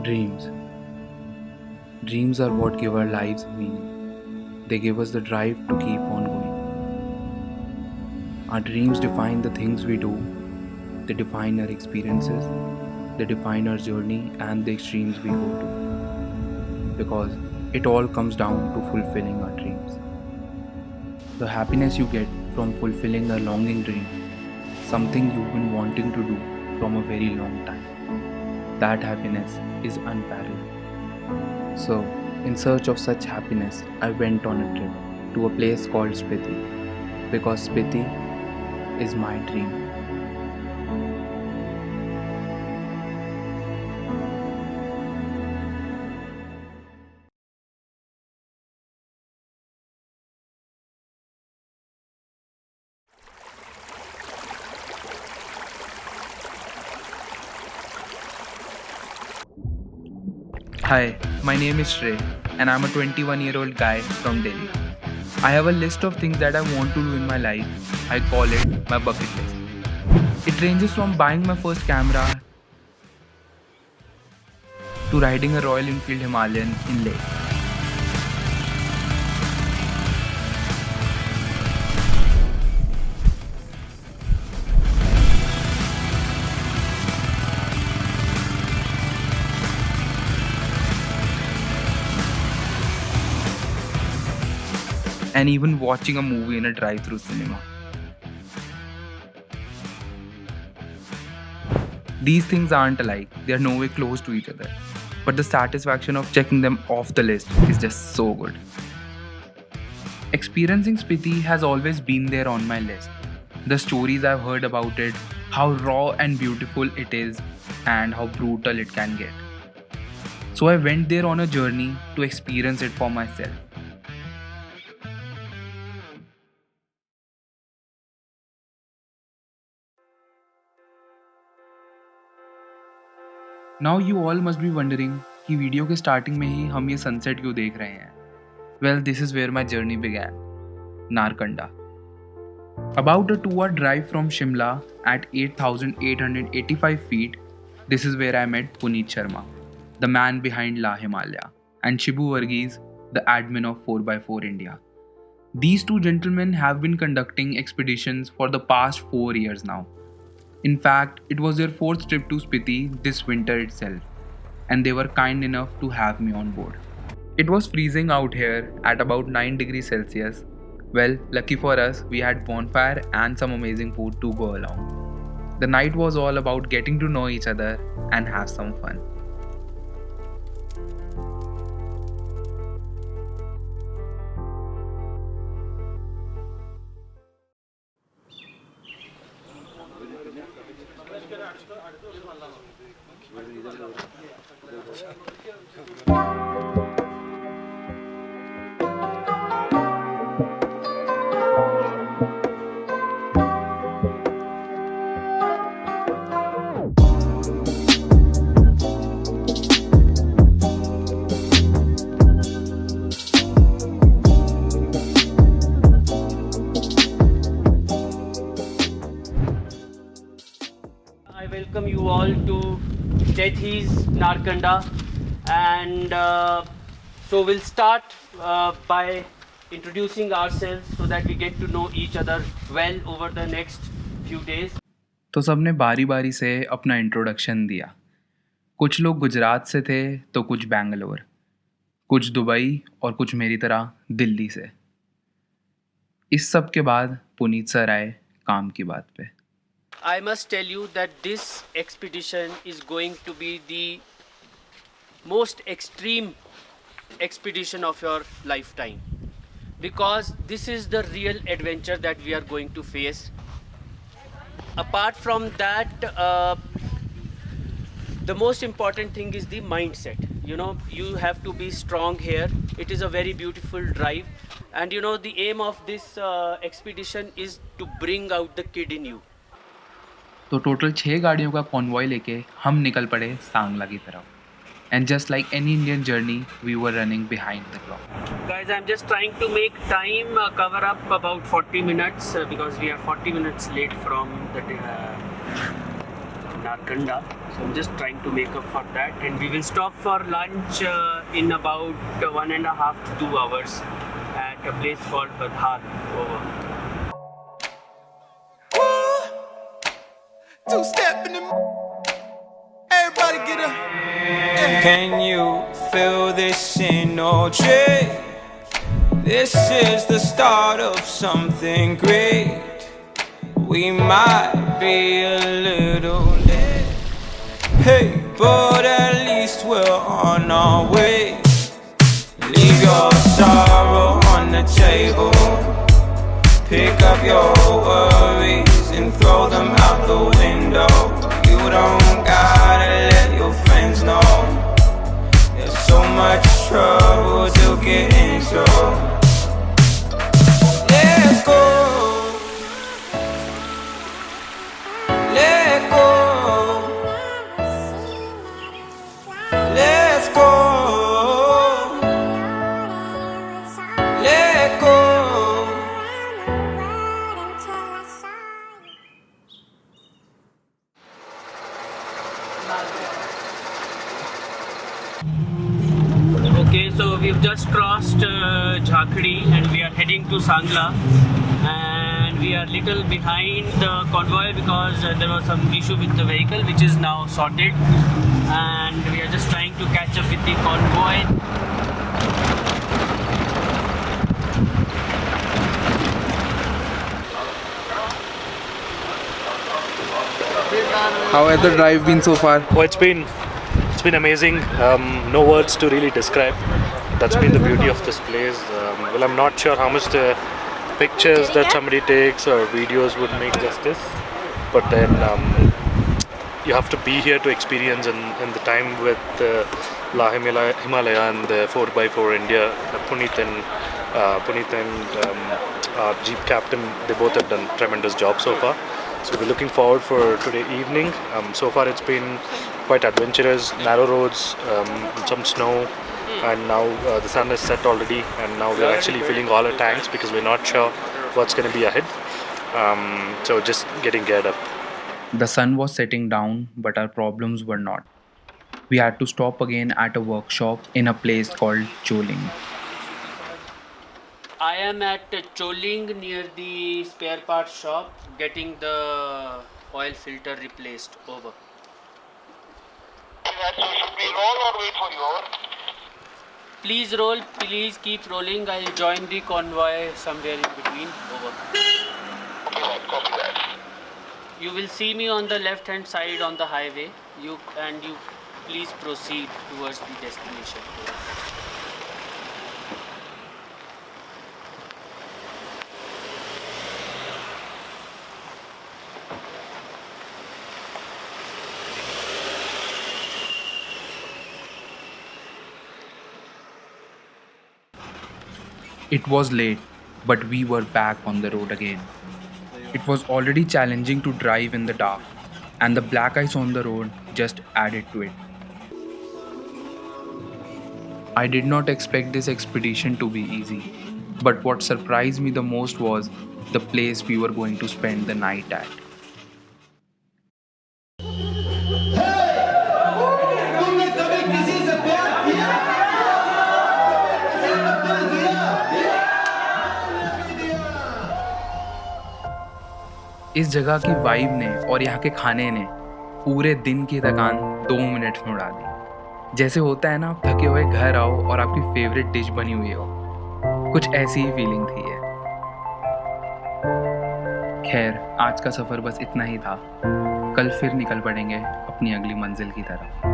Dreams. Dreams are what give our lives meaning. They give us the drive to keep on going. Our dreams define the things we do, they define our experiences, they define our journey and the extremes we go to. Because it all comes down to fulfilling our dreams. The happiness you get from fulfilling a longing dream, something you've been wanting to do from a very long time. That happiness is unparalleled. So, in search of such happiness, I went on a trip to a place called Spiti because Spiti is my dream. Hi, my name is Shrey and I'm a 21-year-old guy from Delhi. I have a list of things that I want to do in my life. I call it my bucket list. It ranges from buying my first camera to riding a Royal Enfield Himalayan in Leh. And even watching a movie in a drive-through cinema. These things aren't alike, they are nowhere close to each other. But the satisfaction of checking them off the list is just so good. Experiencing Spiti has always been there on my list. The stories I've heard about it, how raw and beautiful it is, and how brutal it can get. So I went there on a journey to experience it for myself. Now you all must be wondering कि video के starting में ही हम ये sunset क्यों देख रहे हैं. Well, this is where my journey began. Narkanda. About a 2-hour drive from Shimla at 8,885 feet, this is where I met Puneet Sharma, the man behind La Himalaya, and Shibu Varghese, the admin of 4x4 India. These two gentlemen have been conducting expeditions for the past 4 years now. In fact, it was their 4th trip to Spiti this winter itself, and they were kind enough to have me on board. It was freezing out here at about 9 degrees Celsius. Well, lucky for us, we had bonfire and some amazing food to go along. The night was all about getting to know each other and have some fun. I welcome you all to Deathi's Narkanda, and so we'll start by introducing ourselves so that we get to know each other well over the next few days. तो सबने बारी बारी से अपना introduction दिया. कुछ लोग गुजरात से थे तो कुछ बेंगलोर, कुछ दुबई और कुछ मेरी तरह दिल्ली से. इस सब के बाद पुनीत सर आए काम की बात पे. I must tell you that this expedition is going to be the most extreme expedition of your lifetime, because this is the real adventure that we are going to face. Apart from that, the most important thing is the mindset. You know, you have to be strong here. It is a very beautiful drive, and you know, the aim of this expedition is to bring out the kid in you. तो total 6 गाड़ियों का convoy लेके हम निकल पड़े सांगला की तरफ. And just like any Indian journey, we were running behind the clock. Guys, I'm just trying to make time cover up about 40 minutes because we are 40 minutes late from the Narkanda. So I'm just trying to make up for that, and we will stop for lunch in about 1.5 to 2 hours at a place called Badhal. Over. Two-step in the everybody get up. Yeah. Can you feel this energy? This is the start of something great. We might be a little late, hey, but at least we're on our way. Leave your sorrow on the table. Pick up your worries and throw them out the window. You don't gotta let your friends know. There's so much trouble to get into. Let's go. Let go. Let's go. Let go. Okay, so we've just crossed Jhakhdi and we are heading to Sangla, and we are little behind the convoy because there was some issue with the vehicle, which is now sorted, and we are just trying to catch up with the convoy. How has the drive been so far? Oh, it's been amazing. No words to really describe. That's been the beauty of this place. Well, I'm not sure how much the pictures that somebody takes or videos would make justice, but then you have to be here to experience. And the time with La Himalaya and the 4x4 India, Puneet and our Jeep captain, they both have done tremendous job so far. So we're looking forward for today evening. So far it's been quite adventurous, narrow roads, some snow, and now the sun is set already, and now we're actually filling all our tanks because we're not sure what's going to be ahead. So just getting geared up. The sun was setting down, but our problems were not. We had to stop again at a workshop in a place called Choling. I am at Choling near the spare parts shop getting the oil filter replaced. Over. Should we roll or wait for you? Over. Please roll, please keep rolling. I'll join the convoy somewhere in between. Over. Okay, right, copy that. You will see me on the left hand side on the highway. You please proceed towards the destination. It was late, but we were back on the road again. It was already challenging to drive in the dark, and the black ice on the road just added to it. I did not expect this expedition to be easy, but what surprised me the most was the place we were going to spend the night at. इस जगह की vibe ने और यहाँ के खाने ने पूरे दिन की थकान 2 मिनट में उड़ा दी। जैसे होता है ना, आप थके हुए घर आओ और आपकी फेवरेट डिश बनी हुई हो, कुछ ऐसी ही फीलिंग थी ये। खैर, आज का सफ़र बस इतना ही था। कल फिर निकल पड़ेंगे अपनी अगली मंजिल की तरफ।